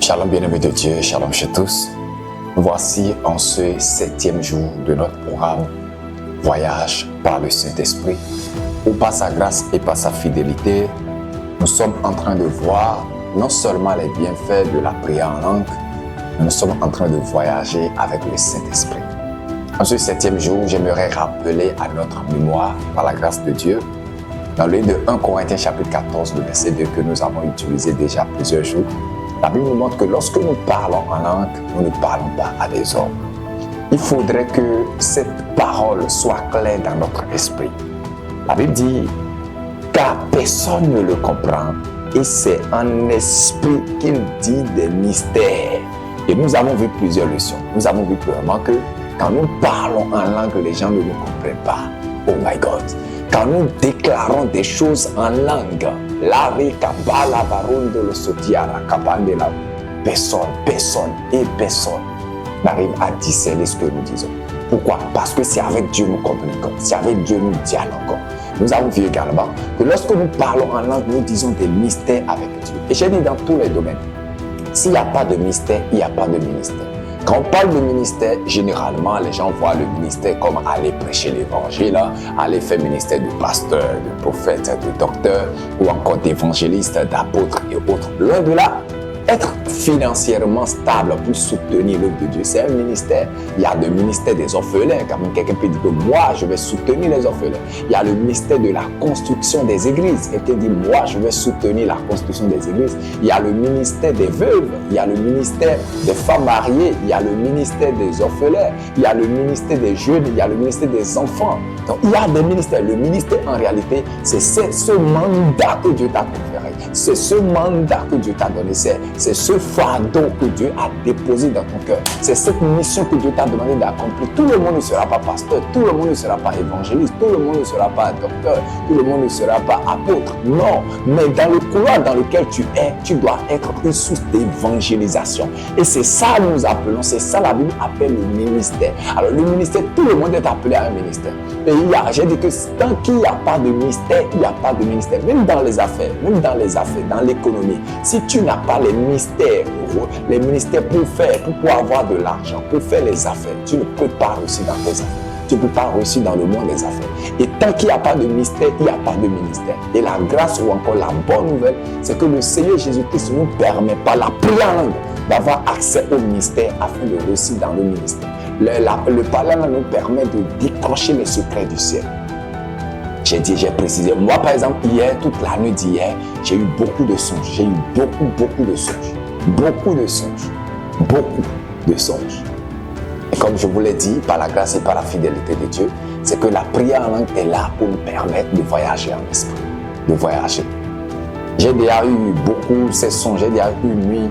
Shalom bien-aimés de Dieu, shalom chez tous. Voici en ce 7e jour de notre programme Voyage par le Saint-Esprit, où par sa grâce et par sa fidélité, nous sommes en train de voir non seulement les bienfaits de la prière en langue, mais nous sommes en train de voyager avec le Saint-Esprit. En ce 7e jour, j'aimerais rappeler à notre mémoire, par la grâce de Dieu, dans le livre de 1 Corinthiens chapitre 14, le verset 2 que nous avons utilisé déjà plusieurs jours, la Bible nous montre que lorsque nous parlons en langue, nous ne parlons pas à des hommes. Il faudrait que cette parole soit claire dans notre esprit. La Bible dit, car personne ne le comprend, et c'est en esprit qu'il dit des mystères. Et nous avons vu plusieurs leçons. Nous avons vu clairement que quand nous parlons en langue, les gens ne nous comprennent pas. Oh my God! Quand nous déclarons des choses en langue, personne n'arrive à discerner ce que nous disons. Pourquoi? Parce que c'est avec Dieu nous communiquons, c'est avec Dieu nous dialoguons. Nous avons vu également que lorsque nous parlons en langue, nous disons des mystères avec Dieu. Et j'ai dit dans tous les domaines, s'il n'y a pas de mystère, il n'y a pas de ministère. Quand on parle de ministère, généralement, les gens voient le ministère comme aller prêcher l'évangile, aller faire ministère de pasteur, de prophète, de docteur, ou encore d'évangéliste, d'apôtre et autres. Loin de là, être financièrement stable pour soutenir l'œuvre de Dieu, c'est un ministère. Il y a le ministère des orphelins, quand même quelqu'un peut dire que moi, je vais soutenir les orphelins. Il y a le ministère de la construction des églises. Quelqu'un dit, moi, je vais soutenir la construction des églises. Il y a le ministère des veuves, il y a le ministère des femmes mariées, il y a le ministère des orphelins, il y a le ministère des jeunes, il y a le ministère des enfants. Donc, il y a des ministères. Le ministère, en réalité, c'est ce mandat que Dieu t'a conféré. C'est ce mandat que Dieu t'a donné. C'est ce fardeau que Dieu a déposé dans ton cœur. C'est cette mission que Dieu t'a demandé d'accomplir. Tout le monde ne sera pas pasteur, tout le monde ne sera pas évangéliste, tout le monde ne sera pas docteur, tout le monde ne sera pas apôtre. Non, mais dans le couloir dans lequel tu es, tu dois être une source d'évangélisation. Et c'est ça que nous appelons, c'est ça la Bible appelle le ministère. Alors le ministère, tout le monde est appelé à un ministère. Et j'ai dit que tant qu'il n'y a pas de mystère, il n'y a pas de ministère. Même dans les affaires, dans l'économie, si tu n'as pas les ministères pour pouvoir avoir de l'argent, pour faire les affaires, tu ne peux pas réussir dans tes affaires. Tu ne peux pas réussir dans le monde des affaires. Et tant qu'il n'y a pas de mystère, il n'y a pas de ministère. Et la grâce ou encore la bonne nouvelle, c'est que le Seigneur Jésus-Christ ne nous permet pas la prière en langue d'avoir accès au ministère afin de réussir dans le ministère. Le parler en langue nous permet de décrocher les secrets du ciel. J'ai précisé. Moi, par exemple, hier, toute la nuit d'hier, j'ai eu beaucoup de songes. J'ai eu beaucoup de songes. Beaucoup de songes. Et comme je vous l'ai dit, par la grâce et par la fidélité de Dieu, c'est que la prière en langue est là pour nous permettre de voyager en esprit. De voyager. J'ai déjà eu beaucoup ces songes. J'ai déjà eu une nuit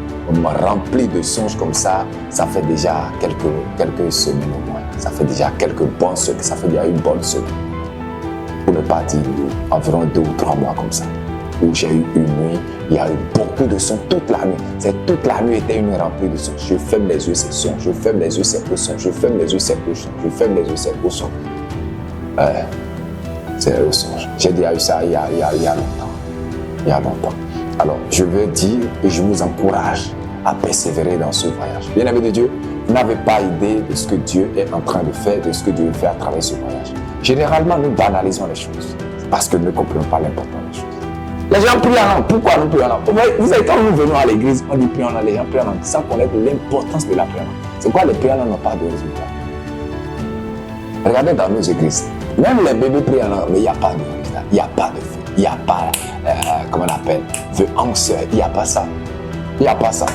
remplie de songes comme ça. Ça fait déjà quelques semaines au moins. Ça fait déjà quelques bonnes semaines. Ça fait déjà une bonne semaine. Pour ne pas dire environ 2 ou 3 mois comme ça, où j'ai eu une nuit, il y a eu beaucoup de sons toute la nuit. Toute la nuit était une remplie de sons. Je ferme les yeux, c'est son. Je ferme les yeux, c'est le son. Je ferme les yeux, c'est le son. Je ferme les yeux, c'est le son. C'est le son. J'ai déjà eu ça il y a longtemps. Il y a longtemps. Alors, je veux dire et je vous encourage à persévérer dans ce voyage. Bien-aimés de Dieu, vous n'avez pas idée de ce que Dieu est en train de faire, de ce que Dieu veut faire à travers ce voyage. Généralement, nous banalisons les choses parce que nous ne comprenons pas l'importance des choses. Les gens prient en langue. Pourquoi nous prions en langue? Vous savez, quand nous venons à l'église, on dit prier en langue, les gens prient en langue sans connaître l'importance de la prière en langue. C'est quoi les prières en langue n'ont pas de résultat? Regardez dans nos églises, même les bébés prient en langue, mais il n'y a pas de résultat, il n'y a pas de feu, il n'y a pas, comment on appelle, de anse, il n'y a pas ça. Il n'y a pas ça.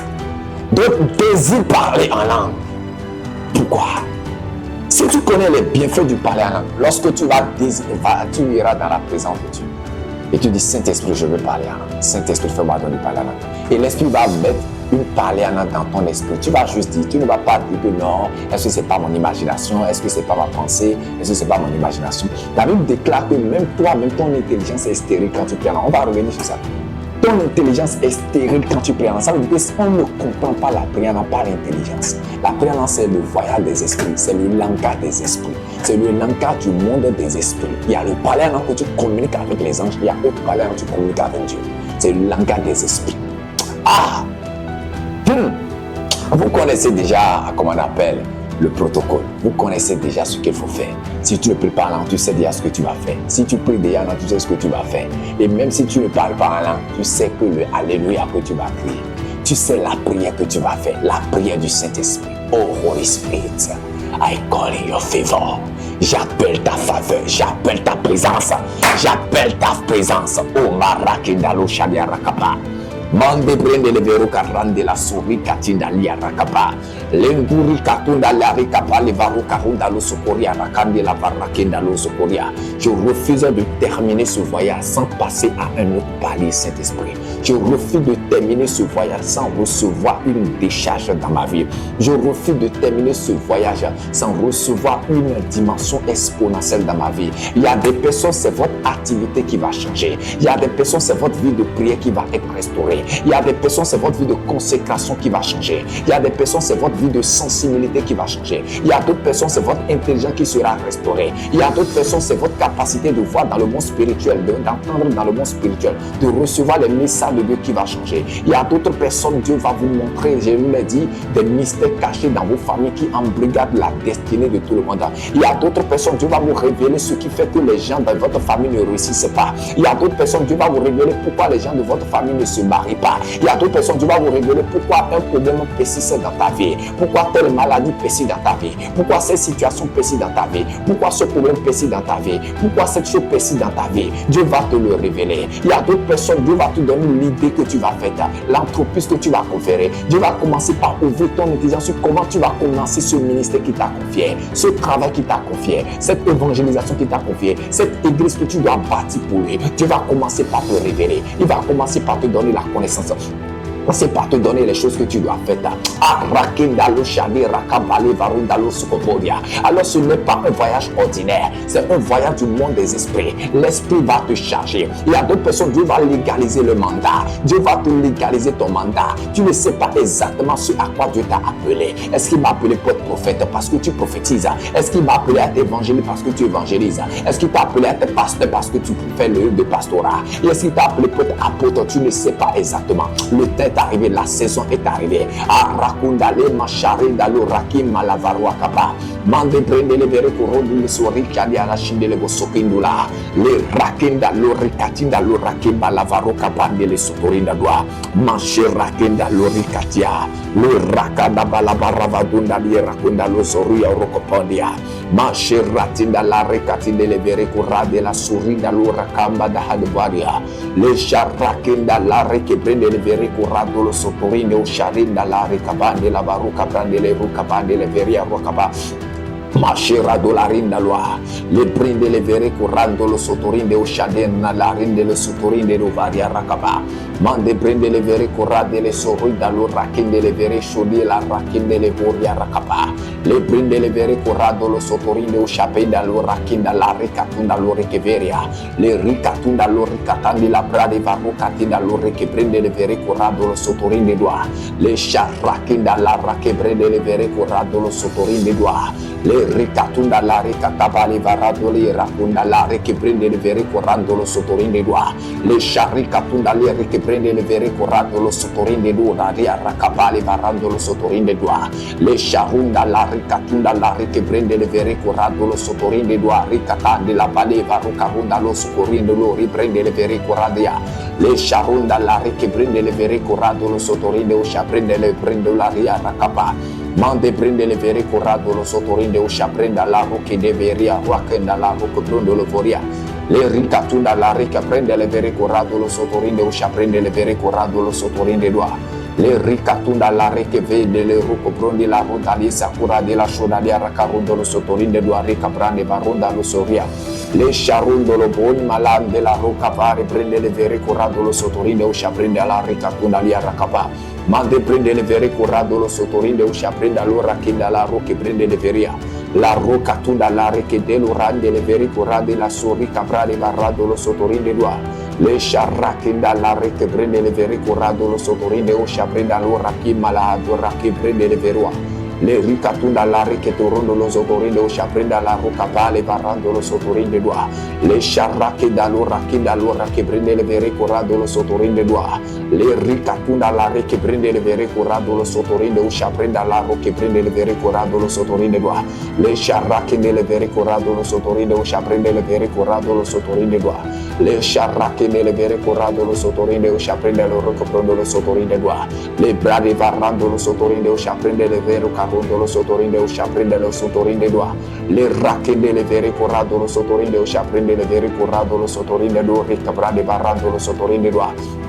Donc, désire parler en langue. Pourquoi? Si tu connais les bienfaits du parler en langue, lorsque tu tu iras dans la présence de Dieu et tu dis Saint-Esprit, je veux parler en langue. Saint-Esprit, fais-moi donner parler en langue. Et l'Esprit va mettre une parler en langue dans ton esprit. Tu vas juste dire, tu ne vas pas dire que non, est-ce que c'est pas mon imagination, est-ce que c'est pas ma pensée, est-ce que c'est pas mon imagination. La Bible déclare que même toi, même ton intelligence est stérile quand tu parles en langue. On va revenir sur ça. Ton intelligence est stérile quand tu pries en langue. Ça veut dire que si on ne comprend pas la prière, on n'a pas l'intelligence. La prière en langue, c'est le voyage des esprits, c'est le langage des esprits, c'est le langage du monde des esprits. Il y a le parler en langue que tu communiques avec les anges, il y a autre parler en langue que tu communiques avec Dieu. C'est le langage des esprits. Vous connaissez déjà, comment on appelle, le protocole. Vous connaissez déjà ce qu'il faut faire. Si tu ne pries pas en langue, tu sais déjà ce que tu vas faire. Si tu pries déjà en langue, tu sais ce que tu vas faire. Et même si tu ne parles pas en langue, tu sais que le Alléluia que tu vas crier. Tu sais la prière que tu vas faire, la prière du Saint-Esprit. Oh Holy Spirit, I call in your favor. J'appelle ta faveur, j'appelle ta présence, j'appelle ta présence. Oh Marakindalo Shadia Rakapa. Mande prende le vero karande la suri katinda lia rakapa. Lenguri katunda la rikapa le varu karunda lo sokoria rakande la varakenda lo sokoria. Je refuse de terminer ce voyage sans passer à un autre palier, Saint-Esprit. Je refuse de terminer ce voyage sans recevoir une décharge dans ma vie. Je refuse de terminer ce voyage sans recevoir une dimension exponentielle dans ma vie. Il y a des personnes, c'est votre activité qui va changer. Il y a des personnes, c'est votre vie de prière qui va être restaurée. Il y a des personnes, c'est votre vie de consécration qui va changer. Il y a des personnes, c'est votre vie de sensibilité qui va changer. Il y a d'autres personnes, c'est votre intelligence qui sera restaurée. Il y a d'autres personnes, c'est votre capacité de voir dans le monde spirituel, d'entendre dans le monde spirituel, de recevoir les messages de Dieu qui va changer. Il y a d'autres personnes, Dieu va vous montrer, je vous l'ai dit, des mystères cachés dans vos familles qui embrigadent la destinée de tout le monde. Il y a d'autres personnes, Dieu va vous révéler ce qui fait que les gens dans votre famille ne réussissent pas. Il y a d'autres personnes, Dieu va vous révéler pourquoi les gens de votre famille ne se marient pas. Il y a d'autres personnes, Dieu va vous révéler pourquoi un problème persiste dans ta vie, pourquoi telle maladie persiste dans ta vie, pourquoi cette situation persiste dans ta vie, pourquoi ce problème persiste dans ta vie, pourquoi cette chose persiste dans ta vie. Dieu va te le révéler. Il y a d'autres personnes, Dieu va te donner l'idée que tu vas faire, l'entreprise que tu vas conférer. Dieu va commencer par ouvrir ton intelligence sur comment tu vas commencer ce ministère qui t'a confié, ce travail qui t'a confié, cette évangélisation qui t'a confié, cette église que tu dois bâtir pour lui. Dieu va commencer par te révéler. Il va commencer par te donner la connaissance. C'est pas te donner les choses que tu dois faire. Alors ce n'est pas un voyage ordinaire, c'est un voyage du monde des esprits. L'esprit va te charger. Il y a d'autres personnes, Dieu va légaliser le mandat. Dieu va te légaliser ton mandat. Tu ne sais pas exactement ce à quoi Dieu t'a appelé. Est-ce qu'il m'a appelé pour être prophète parce que tu prophétises? Est-ce qu'il m'a appelé à être évangéliste parce que tu évangélises? Est-ce qu'il t'a appelé à être pasteur parce que tu fais le de pastorat? Est-ce qu'il t'a appelé pour être apôtre? Tu ne sais pas exactement. Le temps est arrivé, la saison est arrivée. Arakundale machari dalo rakim malavarwa kapa. Mande prende le vere kurodu le sori kadi arashinde le bosokindula. Le rakinda lo rikatinda lo rakim malavaro kapa le sotorinda doa. Manche rakinda lo rikatia. Le rakanda balabaravadunda li rakunda lo soruya rokopondia. Manche ratinda la rikatinde le vere kurade la surinda lo rakamba da hadvaria. Le sharakinda la reke prende le vere kurado lo sotorinde o sharinda la rekabande la baruka prende le rukabande le veria rokaba. Machera dolarinda loa, le prende le vere curando lo sotorinde o shadenna la rinde le sotorinde do varia rakaba. Mande prende le vere curade le soruida lo rakinde le vere shodi la rakinde le voria rakaba. Le prende le vere curado lo sotorinde o shapenda lo rakinda la ricatunda lo rekeveria. Le ricatunda lo ricatandi la brade varucatinda lo reke prende le vere curado lo sotorinde doa. Le sharakinda la rakebrede le vere curado lo sotorinde doa. Le ricatunda la ricatabali varadoli racunda la che prende le vere corrando lo sotorinde doa. Le sharicatunda le che prende le vere corrando lo sotorinde doa. Ria racapali varando lo sotorinde doa. Le sharunda la ricatunda la che prende le vere corrando lo sotorinde doa. Ricatandi la valeva rucarunda lo socorrindo lo riprende le vere corradia. Le sharunda la che prende le vere corrando lo sotorinde o prende le prendo la ria racapa. Mande prende le vere corrado lo sotorinde o prenda la roche de veria rockenda la roche brondo lo voria. Le ricatunda la rica prende le vere corrado lo sotorinde o prende le vere corrado lo sotorinde doa. Le ricatunda la riche vede le roco brondi la ronda di sakura de la shoda di aracarundo lo sotorinde doa rica brande varonda lo soria. Le sharundo lo boni malan de la roca pare prende le vere corrado lo sotorinde o prende la ricatunda li aracapa. Mande prende le vere corrado lo sotorinde uscia prende allora che la roche prende le veria. La roca tunda la reke de lo rande le vere corrade la sorica prade varrado lo sotorinde doa. Le sharrakinda la reke prende le vere corrado lo sotorinde uscia prende allora che malado che prende le verua. Le ricatunda la reke torondo lo sotorinde uscia prende la roca pale varrando lo sotorinde doa. Le sharrake da allora che prende le vere corrado lo sotorinde doa. le ricatunda la re che prende le vere corrado lo sotorinde uscia prenda la ro che prende le vere corrado lo sotorinde dua le sciarra che nelle vere corrado lo sotorinde uscia prende le vere corrado lo sotorinde dua le sciarra che nelle vere corrado lo sotorinde uscia prende lo ro che prende lo sotorinde dua le brade varrando lo sotorinde uscia prende le vere carrondo lo sotorinde uscia prende lo sotorinde dua le racche nelle vere corrado lo sotorinde uscia prende le vere corrado lo sotorinde dua ricca brade varrando lo sotorinde dua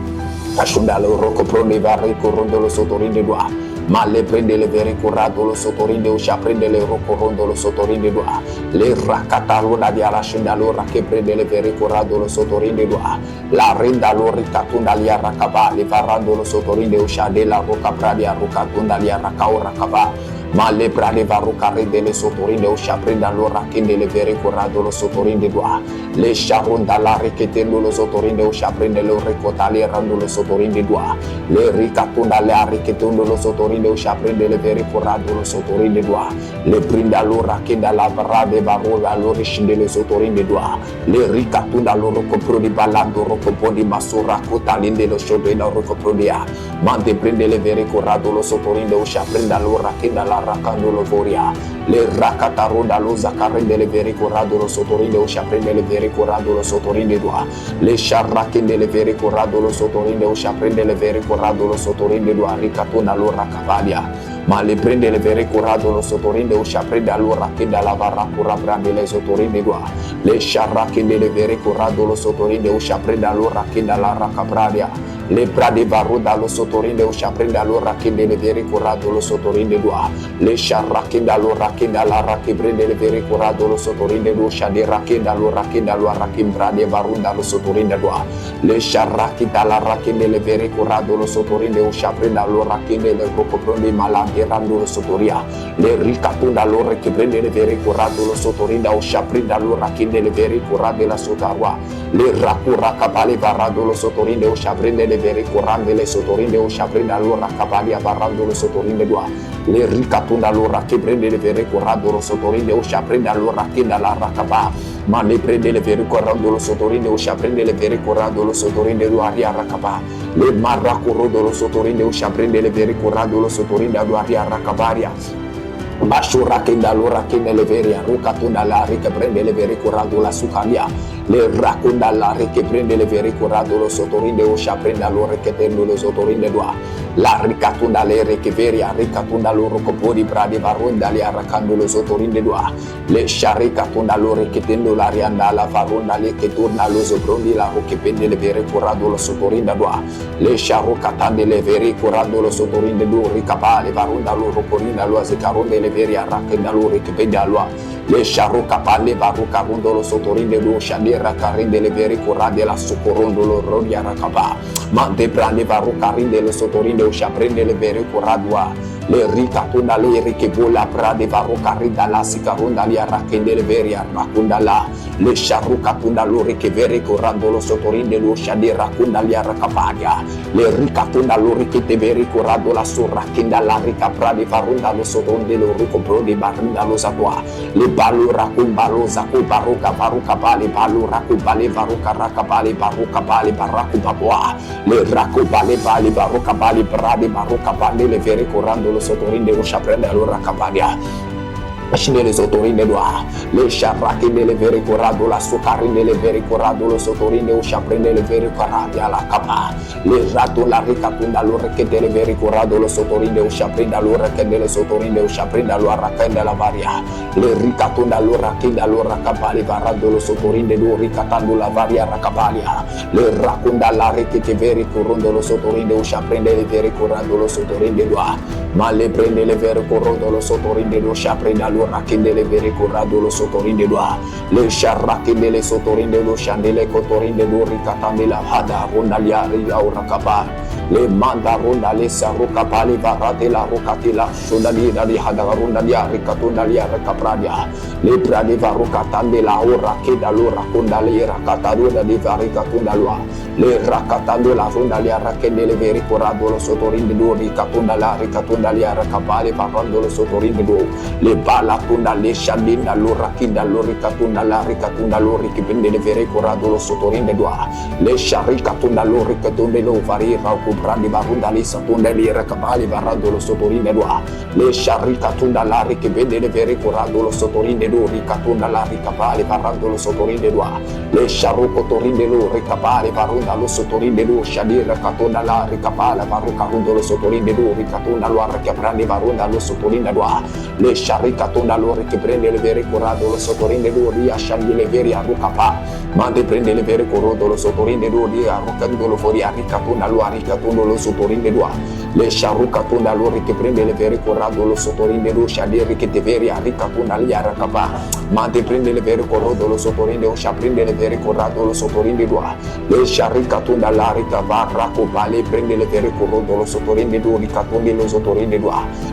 Ashunda lo rocco prende varri corrondo lo sotorinde dua ma le prende le vere corrado lo sotorinde uscia prende le rocco rondo lo sotorinde dua le raccatalona di alascenda l'ora che prende le vere corrado lo sotorinde dua la renda lo ricatunda li arracava varrando lo sotorinde uscia della rocca pradi arrocatunda li arracao raccava ma le brade varrucare delle sotorinde uscia prenda l'ora che nelle vere corrado lo sotorinde dua le sciaronda la ricchetello lo sotorinde uscia prende lo ricotali errando lo sotorinde dua le ricatunda le arricchetello lo sotorinde uscia prende le vere corrado lo sotorinde dua le prenda l'ora che dalla brade varrola lo riscinde lo sotorinde dua le ricatunda loro copro di ballando rocopo di masura cotalinde lo sciode lo rocopro di a ma te prende le vere corrado lo sotorinde uscia prenda l'ora che dalla racando lo voria le racataro da lo zacare delle vere corrado lo sotorinde uscia prende le vere corrado lo sotorinde dua le sciarracche delle vere corrado lo sotorinde uscia prende le vere corrado lo sotorinde dua ricatona lo raccavalia ma le prende le vere corrado lo sotorinde uscia prende allora che dalla varra curra prende le sotorinde dua le sciarracche delle vere corrado lo sotorinde uscia prende allora che dalla raccapradia le prade varro dallo sotorinde uscia prende allora che delle vere corrado lo sotorinde dua le sciarracche dall'ora che dalla racche prende le vere corrado lo sotorinde uscia di racche dall'ora che dall'ora racche prade varro dallo sotorinde dua le sciarracche dalla racche delle vere corrado lo sotorinde uscia prende allora che delle rocco prende malati rando lo sotoria le ricatunda allora che prende le vere corrado lo sotorinde uscia prende allora che delle vere corrado la sotarwa le racura capale varrando lo sotorinde uscia prende le vere corrande le sotorinde uscia prende allora capali varrando lo sotorinde dua le ricatunda allora che prende le vere corrado lo sotorinde uscia prende allora che dalla racapa ma le prende le vere corrando lo sotorinde uscia prende le vere corrado lo sotorinde dua ria racapa le marra corrodo lo sotorinde uscia prende le vere corrado lo sotorinde dua ria racaparia Bashura che dall'ora che nelle vere rucatunda l'ari che prende le vere corrado la sucalia le racconda l'ari che prende le vere corrado lo sotorinde uscia prende allora che tengo lo sotorinde dua la ricatunda le che veri ricatunda loro copo di bradi varonda li arracando lo sotorinde dua le sciarricatunda loro che tengo la rianda la varonda le che torna lo soprondi la che prende le vere corrado lo sotorinde dua le sciarrucatande le vere corrado lo sotorinde dua ricapale varonda loro corinda lo azicaronde le veri arracchenda loro che prende allora le sciarrucapalle varucarondo lo sotorinde lo sciandera carinde le vere corrade la socorondo lo rodia racapa mante prende varucarinde lo sotorinde uscia prende le vere corradua le ricatunda le che vola prade varucarinda la sicaronda li arracchende le vere arracunda la le sciarrucatunda loro che vere corrando lo sotorinde lo sciandera racunda li arracapadia le ricatunda loro che te vere corrado la sorracchenda la rica prade varunda lo sotorinde lo rucopro di barrinda lo satua le balu racumba lo zaco baruca baruca pali balu racumba le varuca racapali baruca pali baracu babua le racupale pali baruca pali bradi baruca pali le vere corrando lo sotorinde lo sciaprende allora capadia scende le sotorinde dua le sciarracche delle vere corrado la sucarinde le vere corrado lo sotorinde uscia prende le vere corradi alla capa le rato la ricatunda lo che delle vere corrado lo sotorinde uscia prende allora che delle sotorinde uscia prende allora raccende la varia le ricatunda lo racchinde allora capali varrando lo sotorinde lo ricatando la varia raccapalia le racconda la che vere corrondo lo sotorinde uscia prende le vere corrado lo sotorinde dua ma le prende le vere corrondo lo sotorinde lo uscia prende allora che delle vere corrado lo sotorinde dua le sciarracche delle sotorinde lo sciandele cotorinde lo ricatande la hada rondalia ria uracapa le manda rondale sarrucapali varate la rocatila shodalina di hada rondalia ricatondalia racapradia le prade varrucatande la ora che da loro condale racatadura di varicatondalua le rakatando la runda li arakende le veri corado lo sotorinde do ricatunda la ricatunda li arakabale parando lo sotorinde do le bala tunda le shandinda lo rakinda lo ricatunda la ricatunda lo rikipende le veri corado lo sotorinde do le sharikatunda lo ricatunda lo vari raukubrandi barunda li satunda li arakabale parando lo sotorinde do le sharikatunda la rikipende le veri corado lo sotorinde do ricatunda la ricabale parando lo sotorinde do le sharuko torinde lo ricabale parunda lo sotorinde do shadira katunda la ricabala paruka rundo lo sotorinde do ricatunda lo arcabrandi parunda lo sotorinde do le sharikatunda lo rikiprende le veri corado lo sotorinde do ria shandi le veri arukapa mande prende le veri corado lo sotorinde do ria arukando lo fuori ricatunda lo aricatundo lo sotorinde do le sharukatunda lo rikiprende le veri corado lo sotorinde do shadira che te veri aricatunda li arakapa mande prende le veri corado lo sotorinde o shaprende le veri corado lo sotorinde do le sharikatunda la ricava rakopale prende le veri corado lo sotorinde do ricatunde lo sotorinde do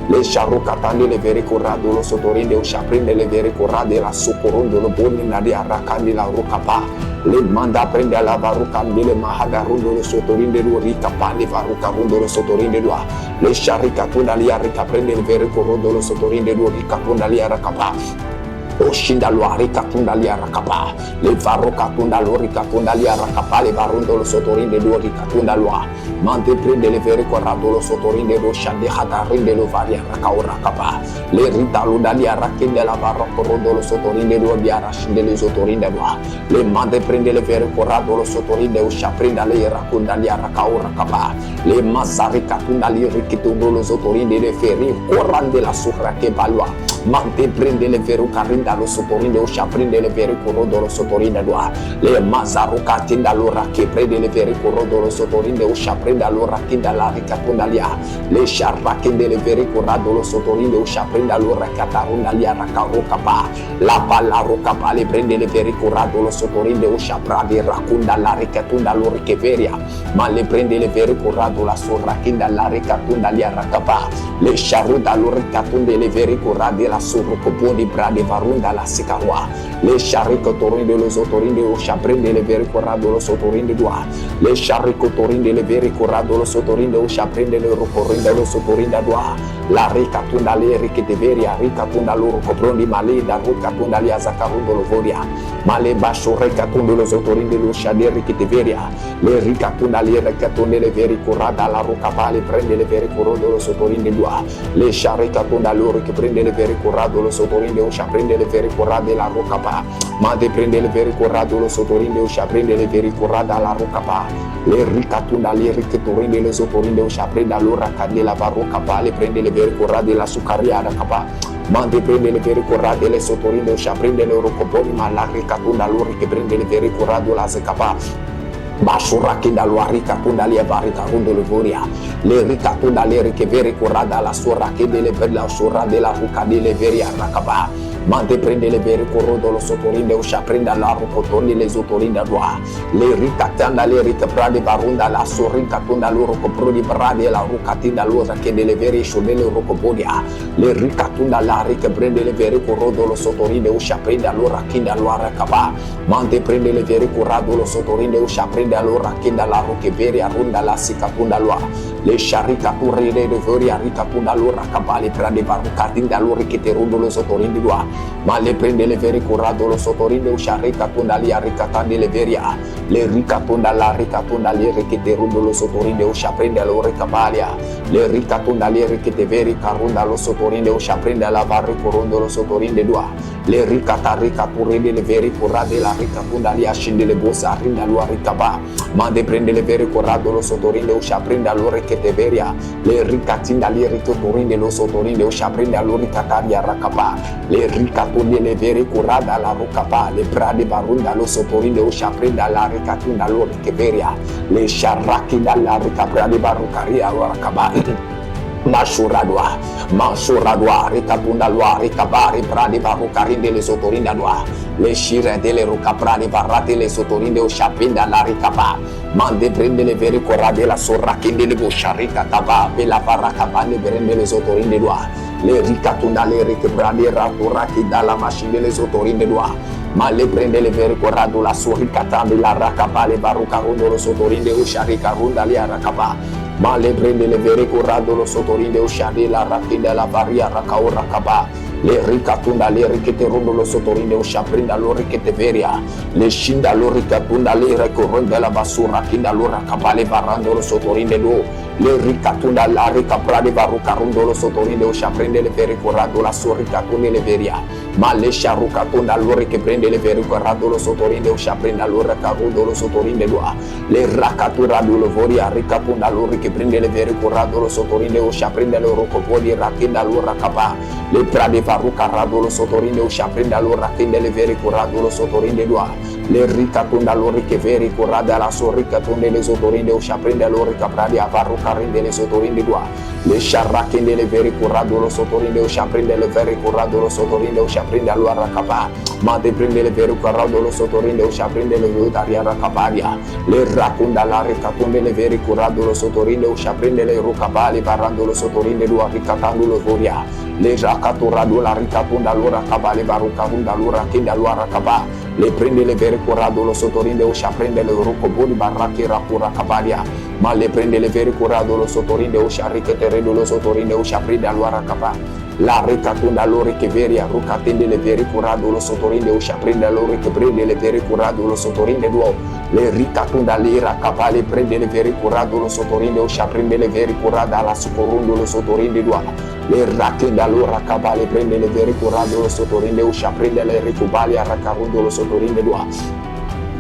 le sharukatande le veri corado lo sotorinde o shaprende le veri corade la socorondo lo bonni na di arakandi la rukapa le manda prende alla varucande le mahagarundo lo sotorinde do ricapane varucarundo lo sotorinde do le sharikatunda li aricapende le veri corado lo sotorinde do ricatunda li arakapa Oshinda lo aricatunda li arakapa le varocatunda lo ricatunda li arakapa le varundo lo sotorinde do ricatunda lo mante prende le vere corrado lo sotorinde do shande hatarinde lo vari arakaura kapa le ritalo da li arakinde la varocorondo lo sotorinde do di arashinde le sotorinde do le mante prende le vere corrado lo sotorinde o shaprenda le rakunda li arakaura kapa le mazaricatunda li ricitundo lo sotorinde le feri corrande la sufra che balwa mante prende le vero carinda lo sotorinde o shaprende le vere corrodo lo sotorinde do le mazarucatinda lo che prende le vere corrodo lo sotorinde o shaprenda lo rakinda la ricatunda lia le sharrakinde le vere corrado lo sotorinde o shaprenda lo racatarunda lia racarocapa la palla rocapa le prende le vere corrado lo sotorinde o shapradi racunda la ricatunda lo richeveria ma le prende le vere corrado la sorrakinda la ricatunda lia racapa le sharuda lo ricatunde le vere corrade la sorrocoponi brade varunda la sicarwa le sharricotorinde lo sotorinde o shaprende le vere corrado lo sotorinde doa le sharricotorinde le vere corrado lo sotorinde o shaprende le rocorinde lo sotorinde doa la ricatunda le riccheteveria ricatunda lo rocoprondi male da ricatunda le azacarundo lo voria male basho ricatunda lo sotorinde lo shade riccheteveria le ricatunda le ricatunde le vere corrada la rocapale prende le vere corrodo lo sotorinde doa le sharricatunda lo che prende le vere corrado lo sotorinde o shaprende le vere corrade la rocapa ma de prende le vere corrado lo sotorinde o shaprende le vere corrada la rocapa le ricatunda le ricchetorinde lo sotorinde o shaprenda lo racade la varrocapa le prende le vere corrade la sucariada capa mande prende le vere corrade le sotorinde o shaprende le rocoponi ma la ricatunda lo che prende le vere corrado la secapa Bashurakinda lo ricatunda le barita rundo le voria le ricatunda le ricevere corrada la sorrakinde le per la sorra della rucade le veria rakaba mante prende le vere corrodo lo sotorinde o shaprenda la rucotoni le zotorinde doa le ricatanda le ricaprade barunda la sorricatunda lo rocopro di brade la rucatinda lo che delle vere shodele rocopodia le ricatunda la ricaprende le vere corrodo lo sotorinde o shaprenda lo rakinda lo rakaba mante prende le vere corrado lo sotorinde o shaprenda allora che dalla roche veri arrunda la sicatunda loa le sharikature de veri aricatunda allora cabali prade barucati allora che te rundo lo sotorinde loa ma le prende le veri corrado lo sotorinde o sharikatunda li aricatande le veria le ricatunda la ricatunda li che te rundo lo sotorinde o shaprende allora cabalia le ricatunda li che te veri carunda lo sotorinde o shaprende la barri corondo lo sotorinde loa le ricature de veri corrade la ricatunda li ascende le bossa arrinda lo ricaba mande prende le vere corrado lo sotorinde o shaprende allora che te veria le ricatinda li ritotorinde lo sotorinde o shaprende allora ricataria rakapa le ricatunde le vere corrada la rocapa le prade barunda lo sotorinde o shaprende la ricatunda allora che veria le sharraki dalla ricaprade barucaria lo rakaba Masuradua, ricatunda loa, ricabari, pradi barucarinde le sotorinde loa, le shire delle rucapradi barrate le sotorinde o shapinda la ricaba, mande prende le vere corrade la sorrachinde le boscia, ricataba, bella barracabane prende le sotorinde loa, le ricatunda le ricapradi raturaki dalla macine le sotorinde loa, Male prende le vere corrado la suricatando la racapa le barucarundo lo sotorinde usharika runda li aracapa. Male prende le vere corrado lo sotorinde ushari la rakinda la varia racao racapa. Le ricatunda le ricete rondo lo sotorinde ushaprinda lo ricete veria. Le shinda lo ricatunda le recorrende la basura kinda lo racapa le barando lo sotorinde lo. Le ricatunda la ricapra de barucarundo lo sotorinde ushaprinde le vere corrado la suricatunda le veria. Male sharucatunda lo che prende le vere corrado lo sotorinde ushaprinde lo recarundo lo sotorinde lo. Le racatura lo voria ricapunda lo che prende le vere corrado lo sotorinde ushaprinde lo rocopodi rakinda lo racapa. Le prade varuca rado lo sotorinde ushaprinde lo rakinda le vere corrado lo sotorinde lo. Le ricatunda lo che vere corrada la sorricatunde le sotorinde ushaprinde lo ricapradi a varuca rinde le sotorinde lo. Le sharrakinde le vere corrado lo sotorinde ushaprinde le vere corrado lo sotorinde ushaprinde lo racapa. Ma de prende le vere corrado lo sotorinde ushaprinde le vutaria racapadia. Le racunda la ricatunde le vere corrado lo sotorinde ushaprinde le rucapali parando lo sotorinde lo ricatando lo voria. Le racatura la ricatunda lo racapali barucarunda lo rakinda lo racapa. Le prende le vere corrado lo sotorinde ushaprinde le rucopoli barraki rapura capadia. Ma le prende le vere corrado lo sotorinde ushariketeredo lo sotorinde ushaprinde lo racapa. La ricatunda loro che veria rucatende le vere curado lo sotorinde ushaprinde loro che prende le vere curado lo sotorinde duo. Le ricatunda lira capale prende le vere curado lo sotorinde ushaprinde le vere curada alla socorundo lo sotorinde duo. Le rakinda loro capale prende le vere curado lo sotorinde ushaprinde le ricubali a racarundo lo sotorinde duo.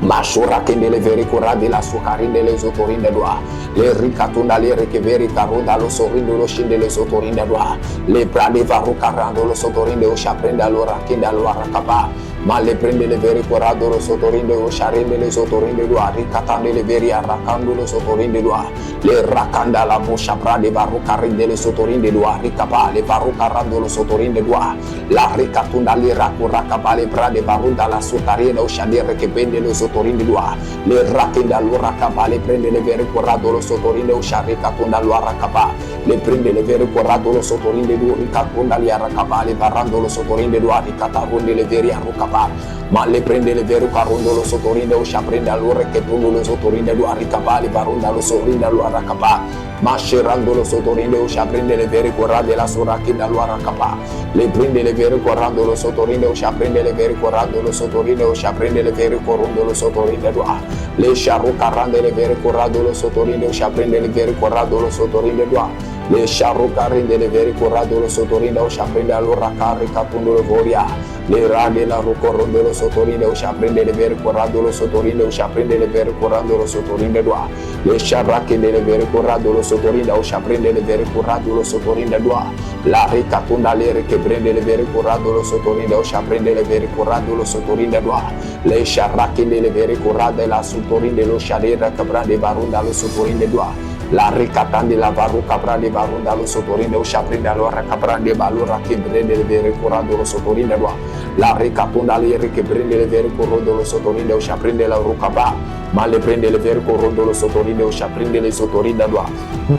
Mashura che nelle vere corrade la sucarinde le sotorinde doa. Le ricatunda le riceveri caruda lo sorrindo lo scende le sotorinde doa. Le prade varu carando lo sotorinde o shaprende lo rakinda lo aracapa. Ma le prende le vere corrado lo sotorinde o sharinde le sotorinde doa. Ricatande le veri arracando lo sotorinde doa. Le racanda la boscia prade varu carinde le sotorinde doa. Ricapa le varu carando lo sotorinde doa. La ricatunda le racuracapa le prade varu dalla sucarina o shandere che vende le sotorinde doa. Le rakinda lo racapa le prende le vere corrado lo sotorinde o sharicatunda lo arracapa. Le prende le vere corrado lo sotorinde doa. Ricatunda le arracapa le varando lo sotorinde doa. Ricatarunde le veri arracapa. Ma le prende le vere carundo lo sotorinde o shaprende allora che tu lo sotorinde doa. Ricapa le varunda lo sotorinde lo arracapa. Ma scerrando lo sotorinde o shaprende le vere corrade la sorakinda lo arracapa. Le prende le vere corrado lo sotorinde o shaprende le vere corrado lo sotorinde o shaprende le vere corrondo lo sotorinde doa. Le sharro carrande le vere corrado lo sotorinde o shaprende le vere corrado lo sotorinde doa. Le sharro carrende le vere corrado lo sotorinde o shaprende allora caricapundo lo voria. Le rade la rocorrondo lo sotorinde o shaprende le vere corrado lo sotorinde o shaprende le vere corrado lo sotorinde doa. Le sharrake le vere corrado lo sotorinde o shaprende le vere corrado lo sotorinde doa. La ricatunda le che prende le vere corrado lo sotorinde o shaprende le vere corrado lo sotorinde doa. Le sharrake le vere corrado la sotorinde lo shadera cabrande barunda lo sotorinde doa. La ricatande la varuca brande barunda lo sotorinde o shaprende allora cabrande balura che prende le vere corrado lo sotorinde doa. La ricatunda le che prende le vere corrondo lo sotorinde o shaprende la rucaba. Ma le prende le vere corrondo lo sotorinde o shaprende le sotorinde doa.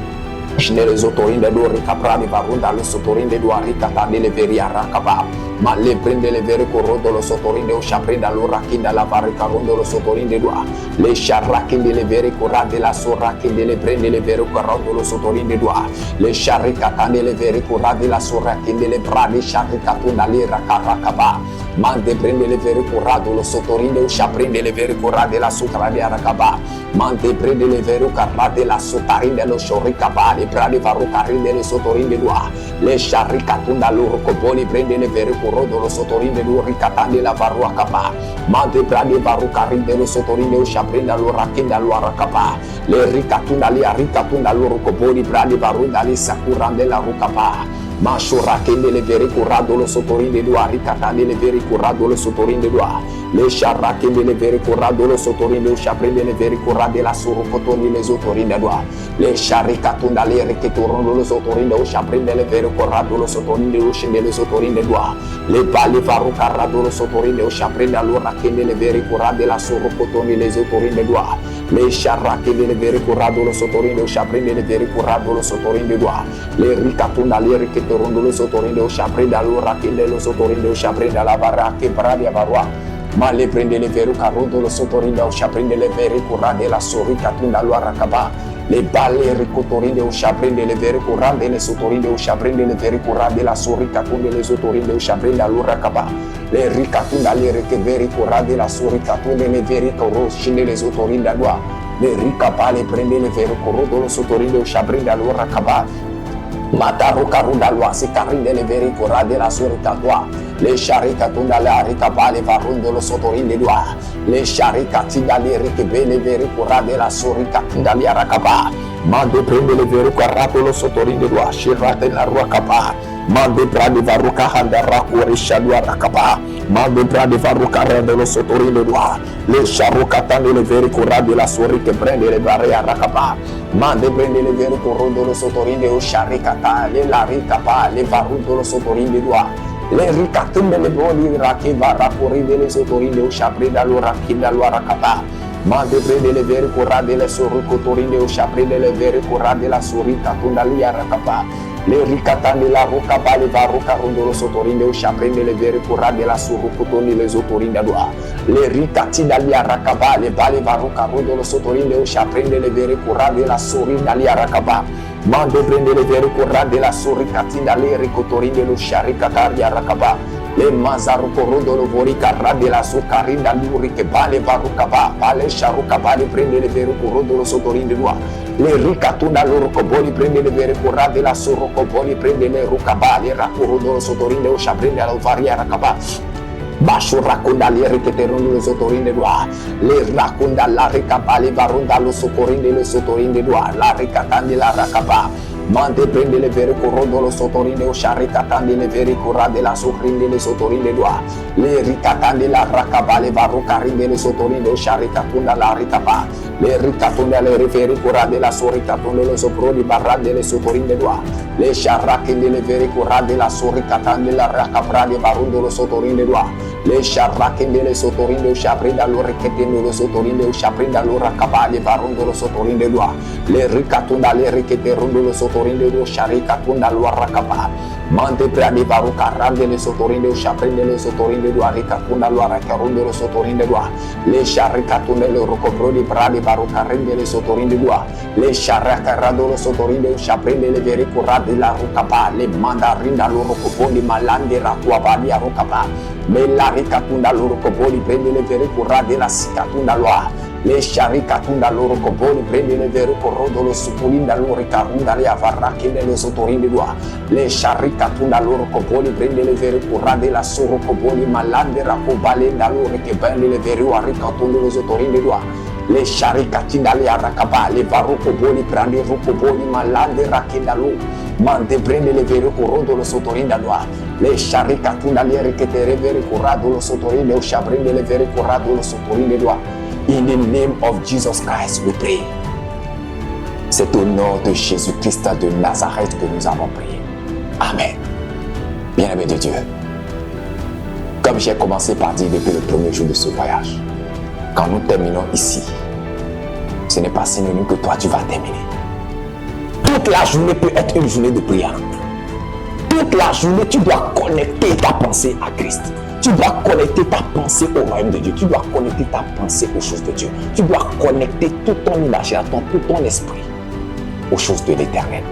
Nelle sotorinde do ricaprani varunda lo sotorinde do ricatande le veri arracaba. Ma le prende le vere corrondo lo sotorinde o shaprende lo rakinda la varicarondo lo sotorinde do. Le sharrakinde le vere corrade la sorrakinde le prende le vere corrondo lo sotorinde do. Le sharricatande le vere corrade la sorrakinde le brade sharricatunda le racaracaba. Mante prende le vere corrado lo sotorinde o shaprende le vere corrade la sutrade arracaba. Mante prende le vere carrade la sotarinde lo shorricaba. Le prade varucarinde le sotorinde do. Le sharricatunda lo rocopoli prende le vere corrodo lo sotorinde do ricatande la varuacaba. Mante prade varucarinde lo sotorinde o shaprende lo rakinda lo arracaba. Le ricatunda lo rocopoli prade varunda le sacurande la rucaba. Ma sciorracende le vere currado lo sotorinde doa, ricatande le vere currado lo sotorinde doa. Le sciarracende le vere currado lo sotorinde o shaprende le vere currade la surocotoni le sotorinde doa. Le sciarricatunda le richeturono lo sotorinde o shaprende le vere currado lo sotorinde o scende le sotorinde doa. Le pali faru carrado lo sotorinde o shaprende allora chende le vere currade la surocotoni le sotorinde doa. Le sciarracende le vere currado lo sotorinde o shaprende le vere currado lo sotorinde doa. Le ricatunda le richeturono lo sotorinde o shaprende allora chende lo sotorinde o shaprende la barra che pradia barua. Male prende le veru carudo lo sotorinda uscia prende le veri curade la sorita tunda lo aracaba. Le balle ricotorinde uscia prende le veri curade le sotorinde uscia prende le veri curade la sorita tunde le sotorinde uscia prende lo aracaba. Le ricatunda le riceveri curade la sorita tunde le veri coroscinde le sotorinda doa. Le ricapale prende le veri corrodo lo sotorinde uscia prende lo aracaba. Mataro carunda loa se carinde le veri curade la sorita doa. Le sharika tunda la ricapale varundo lo sotorinde doa. Le sharika tinda le ricebe le veri curade la sorita tunda le aracaba. Mande prende le veri curade lo sotorinde doa. Shirate la rua capa. Mande prade varuka handa rakuri shadua rakaba. Mande prade varuka rende lo sotorinde doa. Le sharuka tande le veri curade la sorite prende le barre a rakaba. Mande prende le veri curado lo sotorinde o sharika ta le la ricapa le varundo lo sotorinde doa. Le ricatumbe le boli rakiva raporinde le sotorinde o shaprida lo rakinda lo rakaba. Mande prende le veri curade le sorucotorinde o shaprinde le veri curade la sorita tunda li rakaba. Le ricatande la rocaba le varuca rondolo sotorinde o shaprinde le veri curade la sorucotoni le sotorinde doa. Le ricatinda li rakaba le bale varuca rondolo sotorinde o shaprinde le veri curade la sorinda li rakaba. Mande prende le veri curade la soricatinda le ricotorinde lo sharicataria rakaba. Le mazaro corodo lo vorica rade la socarinda luri che bale varucaba bale sharucaba le prende le veri corodo lo sotorinde doa. Le ricatunda loro coboli prende le vere curade la soro coboli prende le rucaba le racorodo lo sotorinde o shaprinde la varia rakaba. Basho raconda le richeterono le sotorinde doa. Le raconda la ricaba le varonda lo socorinde le sotorinde doa. La ricatande la racaba. Mante prende le vere corodo lo sotorinde o sharicatande le vere curade la socrindi le sotorinde doa. Le ricatande la racaba le varucarinde le sotorinde o sharicatunda la ricaba. Le ricatunda le riveri curade la soricatunda le soprodi barrande le sotorinde doa. Le sharacinde le vere curade la soricatande la racabrade varundo lo sotorinde doa. Le sharacinde le sotorinde o shaprida lo ricetendo lo sotorinde o shaprida lo racaba le varundo lo sotorinde doa. Le ricatunda le riceterondo lo sotorinde do sharicatunda lo racaba. Mante prade varuca rande le sotorinde o shaprinde le sotorinde do ricatunda lo racarundo lo sotorinde doa. Le sharicatunda le rocobrodi prade varuca rende le sotorinde doa. Le sharacarado lo sotorinde o shaprinde le veri curade la rucaba. Le mandarinda lo rocopoli malande racuabadi a rucaba. Me la ricatunda lo rocopoli prende le veri curade la sicatunda loa. Le sharicatunda loro coboli prende le vere corrodo lo supulinda loro ricarunda le avarrachine le sotorinde doa. Le sharicatunda loro coboli prende le vere curade la soro coboli malande racobalenda loro che bende le vere uaricatunda le sotorinde doa. Le sharicatinda le aracaba le varro coboli prende rucoboli malande rachinda lo. Mante prende le vere corrodo lo sotorinda doa. Le sharicatunda le richetere vere curado lo sotorinde o shabrinde le vere curado lo sotorinde doa. In the name of Jesus Christ, we pray. C'est au nom de Jésus-Christ de Nazareth que nous avons prié. Amen. Bien-aimé de Dieu, comme j'ai commencé par dire depuis le premier jour de ce voyage, quand nous terminons ici, ce n'est pas synonyme que toi tu vas terminer. Toute la journée peut être une journée de prière. Toute la journée, tu dois connecter ta pensée à Christ. Tu dois connecter ta pensée au royaume de Dieu. Tu dois connecter ta pensée aux choses de Dieu. Tu dois connecter tout ton imagination, tout ton esprit aux choses de l'éternel.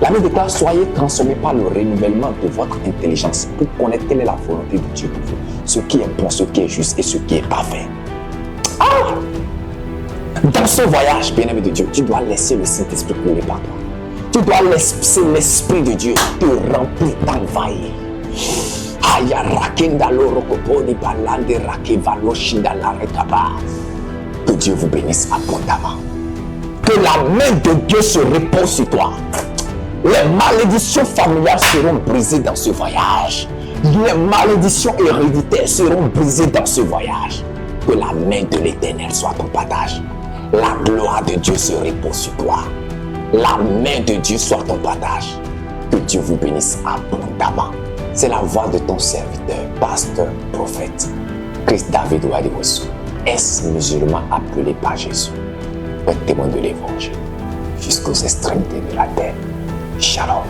La Bible déclare, soyez transformés par le renouvellement de votre intelligence pour connaître quelle est la volonté de Dieu pour vous. Ce qui est bon, ce qui est juste et ce qui est parfait. Ah! Dans ce voyage, bien-aimé de Dieu, tu dois laisser le Saint-Esprit couler par toi. Tu dois laisser l'Esprit de Dieu te remplir, t'envahir. Que Dieu vous bénisse abondamment. Que la main de Dieu se repose sur toi. Les malédictions familiales seront brisées dans ce voyage. Les malédictions héréditaires seront brisées dans ce voyage. Que la main de l'Éternel soit ton partage. La gloire de Dieu se repose sur toi. La main de Dieu soit ton partage. Que Dieu vous bénisse abondamment. C'est la voix de ton serviteur, pasteur, prophète, Christ David Ouadiwessou, ex-musulman appelé par Jésus, pour être témoin de l'évangile jusqu'aux extrémités de la terre. Shalom.